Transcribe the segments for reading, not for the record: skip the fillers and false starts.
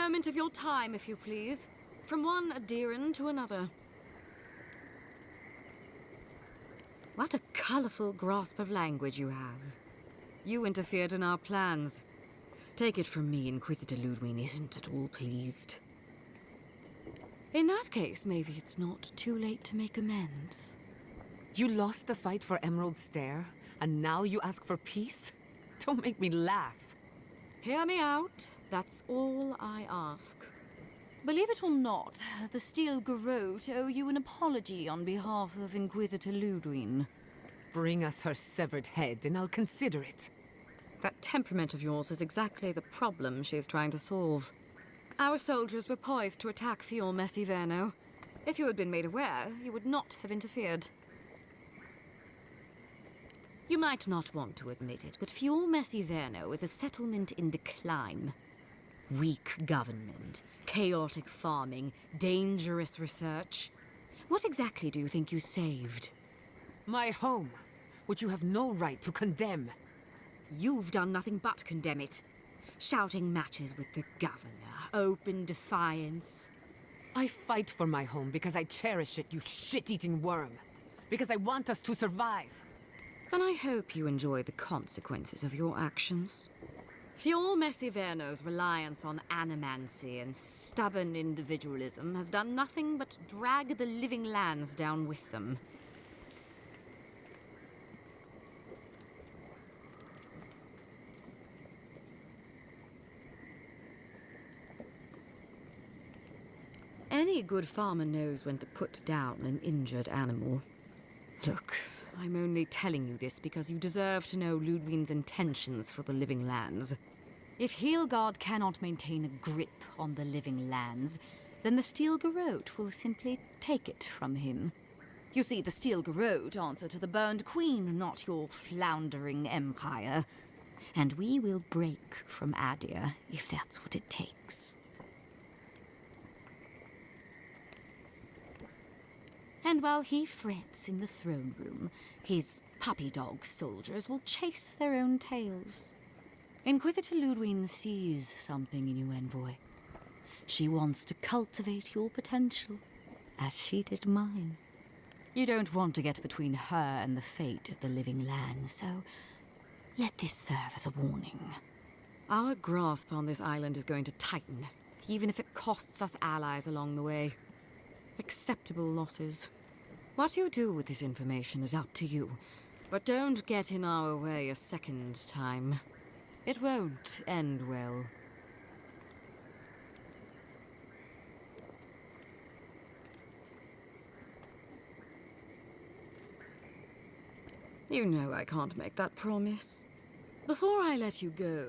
moment of your time, if you please. From one adherent to another. What a colourful grasp of language you have. You interfered in our plans. Take it from me, Inquisitor Ludwig isn't at all pleased. In that case, maybe it's not too late to make amends. You lost the fight for Emerald Stair, and now you ask for peace? Don't make me laugh. Hear me out. That's all I ask. Believe it or not, the Steel Garrote owe you an apology on behalf of Inquisitor Ludwig. Bring us her severed head, and I'll consider it. That temperament of yours is exactly the problem she's trying to solve. Our soldiers were poised to attack Fior Messiverno. If you had been made aware, you would not have interfered. You might not want to admit it, but Fior Messiverno is a settlement in decline. Weak government, chaotic farming, dangerous research. What exactly do you think you saved? My home, which you have no right to condemn. You've done nothing but condemn it. Shouting matches with the governor, open defiance. I fight for my home because I cherish it, you shit-eating worm. Because I want us to survive. Then I hope you enjoy the consequences of your actions. Fior Messiverno's reliance on animancy and stubborn individualism has done nothing but drag the living lands down with them. Any good farmer knows when to put down an injured animal. Look, I'm only telling you this because you deserve to know Ludwig's intentions for the living lands. If Heelgard cannot maintain a grip on the living lands, then the Steel Garrote will simply take it from him. You see, the Steel Garrote answer to the Burned Queen, not your floundering empire. And we will break from Adir if that's what it takes. And while he frets in the throne room, his puppy dog soldiers will chase their own tails. Inquisitor Ludwig sees something in you, envoy. She wants to cultivate your potential, as she did mine. You don't want to get between her and the fate of the living land, so let this serve as a warning. Our grasp on this island is going to tighten, even if it costs us allies along the way. Acceptable losses. What you do with this information is up to you, but don't get in our way a second time. It won't end well. You know I can't make that promise. Before I let you go,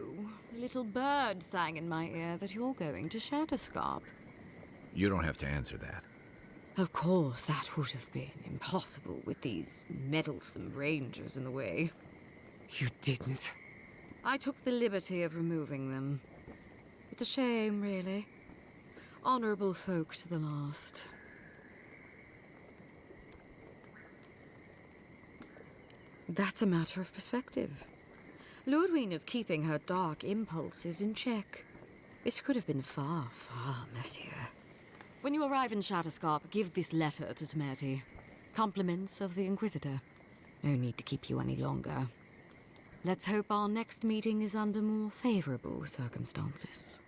a little bird sang in my ear that you're going to Brisescarpe. You don't have to answer that. Of course, that would have been impossible with these meddlesome rangers in the way. You didn't. I took the liberty of removing them. It's a shame, really. Honorable folk to the last. That's a matter of perspective. Ludwig is keeping her dark impulses in check. It could have been far, far messier. When you arrive in Brisescarpe, give this letter to Temerty. Compliments of the Inquisitor. No need to keep you any longer. Let's hope our next meeting is under more favorable circumstances.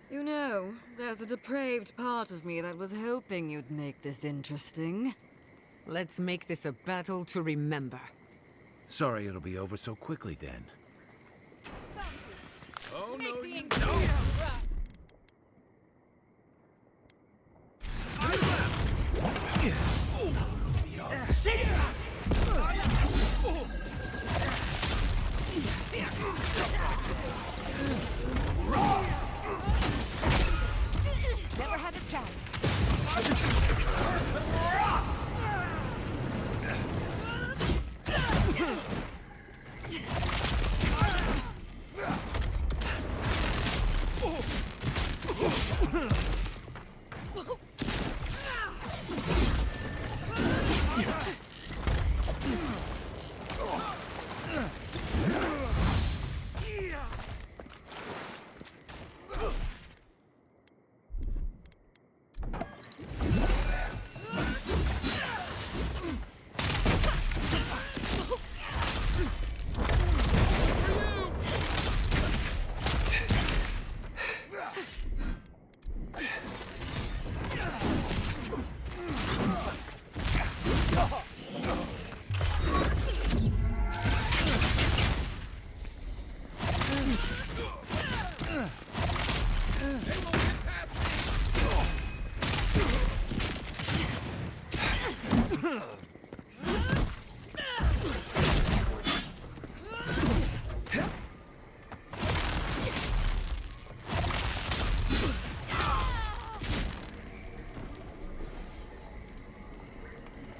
You know, there's a depraved part of me that was hoping you'd make this interesting. Let's make this a battle to remember. Sorry it'll be over so quickly then. Oh, no, you don't! Never had a chance.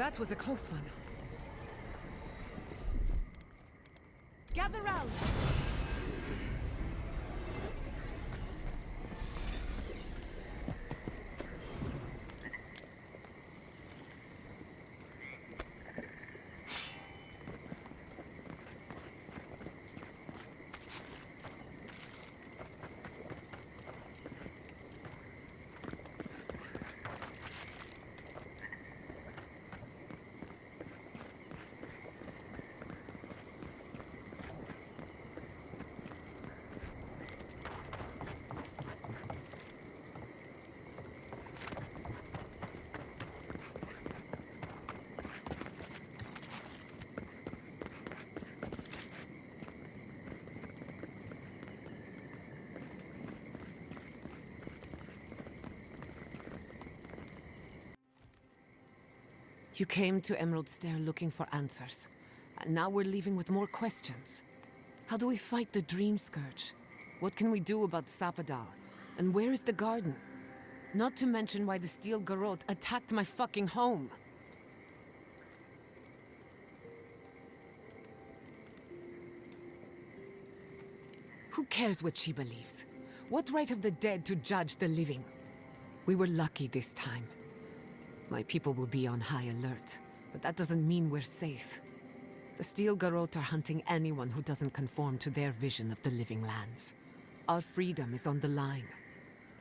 That was a close one. Gather round! You came to Emerald Stair looking for answers, and now we're leaving with more questions. How do we fight the Dream Scourge? What can we do about Sapadal? And where is the garden? Not to mention why the Steel Garrote attacked my fucking home. Who cares what she believes? What right have the dead to judge the living? We were lucky this time. My people will be on high alert, but that doesn't mean we're safe. The Steel Garrote are hunting anyone who doesn't conform to their vision of the living lands. Our freedom is on the line.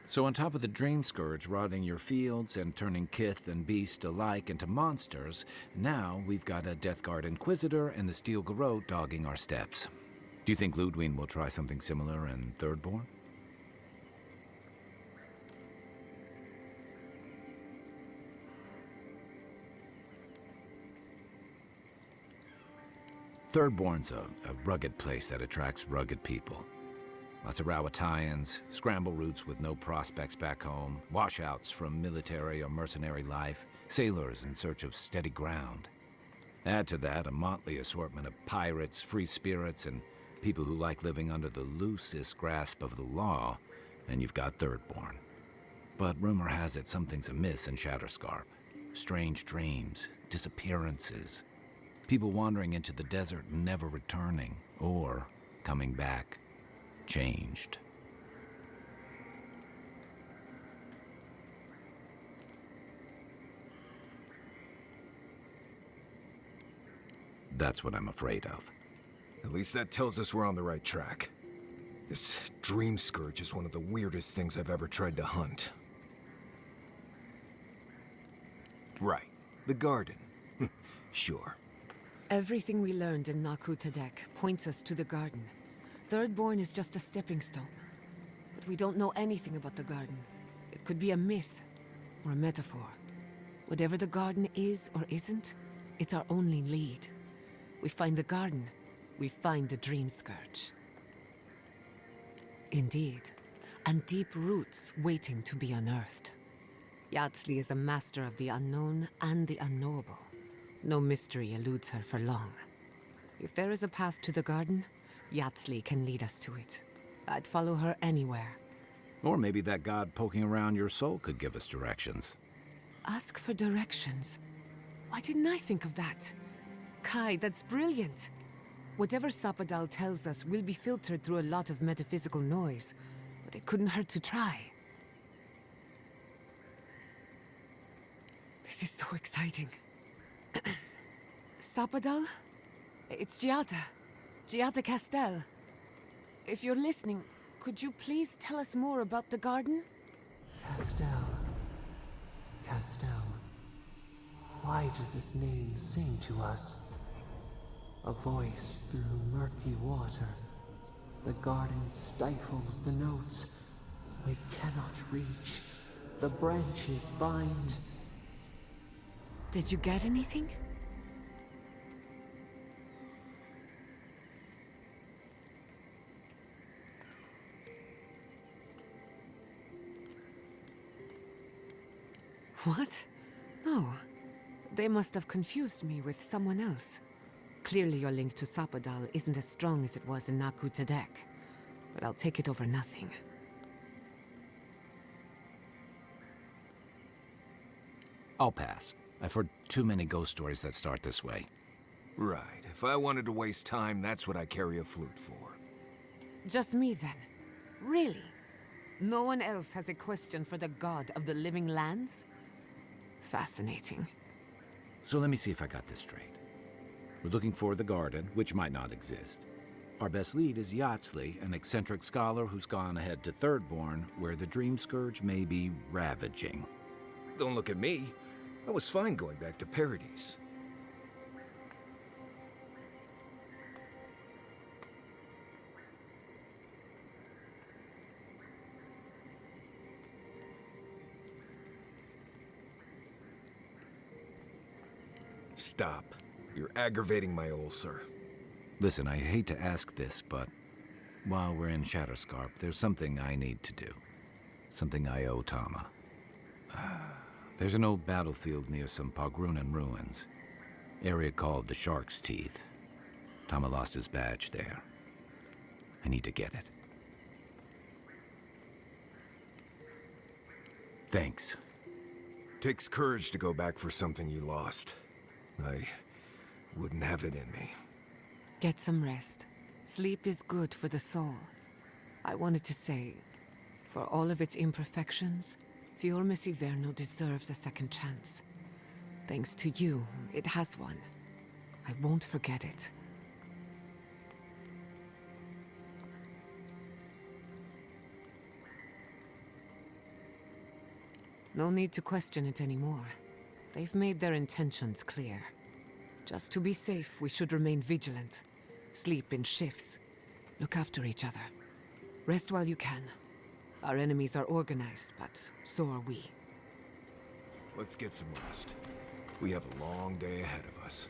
So on top of the Dream Scourge rotting your fields and turning kith and beast alike into monsters, now we've got a Death Guard Inquisitor and the Steel Garrote dogging our steps. Do you think Ludwig will try something similar in Thirdborn? Thirdborn's a rugged place that attracts rugged people. Lots of Rawatayans, scramble routes with no prospects back home, washouts from military or mercenary life, sailors in search of steady ground. Add to that a motley assortment of pirates, free spirits, and people who like living under the loosest grasp of the law, and you've got Thirdborn. But rumor has it something's amiss in Shatterscarpe. Strange dreams, disappearances. People wandering into the desert and never returning, or coming back, changed. That's what I'm afraid of. At least that tells us we're on the right track. This Dream Scourge is one of the weirdest things I've ever tried to hunt. Right. The garden. Sure. Everything we learned in Naku Kubel points us to the garden. Thirdborn is just a stepping stone. But we don't know anything about the garden. It could be a myth, or a metaphor. Whatever the garden is or isn't, it's our only lead. We find the garden, we find the Dream Scourge. Indeed, and deep roots waiting to be unearthed. Yatzli is a master of the unknown and the unknowable. No mystery eludes her for long. If there is a path to the garden, Yatzli can lead us to it. I'd follow her anywhere. Or maybe that god poking around your soul could give us directions. Ask for directions. Why didn't I think of that? Kai, that's brilliant. Whatever Sapadal tells us will be filtered through a lot of metaphysical noise, but it couldn't hurt to try. This is so exciting. Sapadal? It's Giada Castel. If you're listening, could you please tell us more about the garden? Castel. Why does this name sing to us? A voice through murky water. The garden stifles the notes. We cannot reach. The branches bind. Did you get anything? What? No. They must have confused me with someone else. Clearly your link to Sapadal isn't as strong as it was in Naku Kubel, but I'll take it over nothing. I'll pass. I've heard too many ghost stories that start this way. Right. If I wanted to waste time, that's what I carry a flute for. Just me, then? Really? No one else has a question for the god of the living lands? Fascinating. So let me see if I got this straight. We're looking for the garden, which might not exist. Our best lead is Yatzli, an eccentric scholar who's gone ahead to Thirdborn, where the Dream Scourge may be ravaging. Don't look at me. I was fine going back to Paradise. Stop. You're aggravating my ulcer. Listen, I hate to ask this, but while we're in Brisescarpe, there's something I need to do. Something I owe Tama. There's an old battlefield near some Pogrunan ruins. Area called the Shark's Teeth. Tama lost his badge there. I need to get it. Thanks. Takes courage to go back for something you lost. I wouldn't have it in me. Get some rest. Sleep is good for the soul. I wanted to say, for all of its imperfections, Fiormis Iverno deserves a second chance. Thanks to you, it has one. I won't forget it. No need to question it anymore. They've made their intentions clear. Just to be safe, we should remain vigilant. Sleep in shifts. Look after each other. Rest while you can. Our enemies are organized, but so are we. Let's get some rest. We have a long day ahead of us.